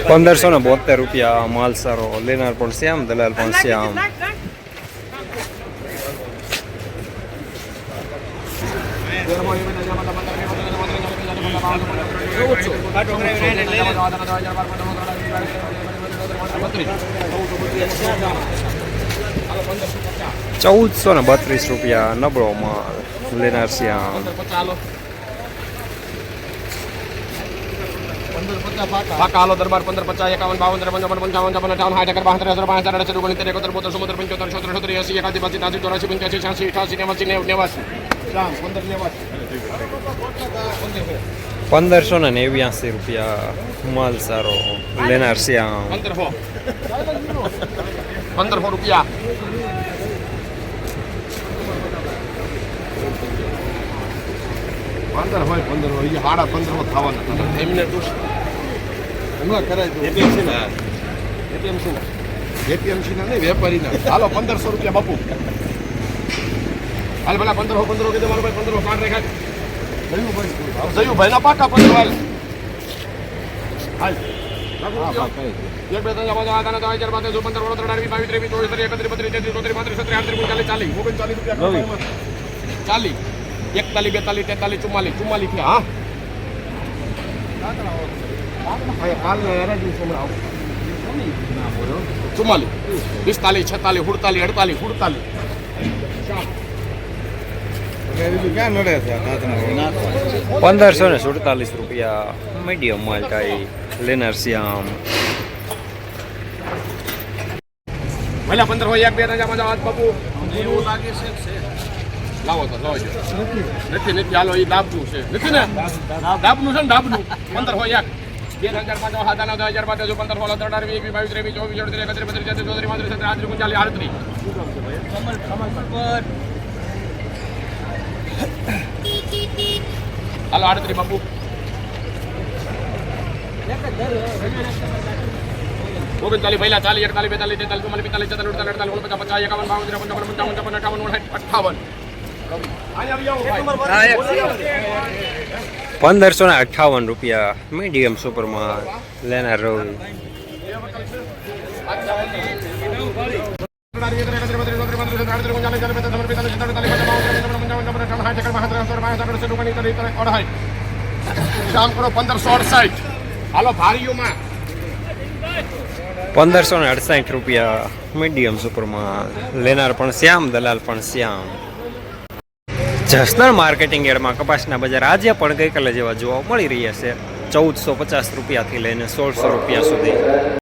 ₹1572 માલ સારો, લેનાર પણ શ્યામ, દલાલ પણ શ્યામ. ₹1432 નબળો માલ, લેનાર શ્યામ. હાલો દરબાર 15 50 51 52 53 55 55 58 72 72 ₹1589 માલ સારો, લેનાર શ્યામ. 1500 રૂપિયા. ₹15 હોય 15 થવાના એમને હમણાં કરાય એપીએમસી ના નહીં વેપારીના. હાલો 1500 રૂપિયા બાપુ. હાલ ભલા 1500 કીધું મારો ભાઈ 1500 કાર્ડ રેખા જયુભાઈ ના પાકા 15 હાલ હાલ એક બે ત્રણ ચાર પાંચ છ 7 8 9 10 11 12 13 14 15 16 17 18 19 20 21 23 24 25 33 34 35 40 40 41 42 43 44 44 હા 44 45 46 48 48 ₹1547 મીડિયમ માલ ટાઈ, લેનાર શ્યામ. પહેલા 15 હોય 1 2 3 4 5 બાપુ એવું લાગે છે લાવો તો લાવો નથી હાલો એ દાબનું છે નથી ને દાબનું છે ને દાબનું 15 હોય 1 2005 7 8 10 15 16 17 18 20 22 23 24 25 31 32 33 34 35 37 હાલો 38 બાપુ. ₹39 પહેલા 40 41 42 43 44 45 46 47 48 ₹1558 મીડિયમ સુપર માલ, લેનાર રવિ. શામ કરો 1568. હાલો ભારીઓમાં ₹1568 મીડિયમ સુપર માલ, લેનાર પણ શ્યામ, દલાલ પણ શ્યામ. જસદણ માર્કેટિંગ યાર્ડમાં કપાસના બજાર આજે પણ ગઈકાલે જેવા જોવા મળી રહ્યા છે. ₹1450 થી લઈને ₹1600 સુધી.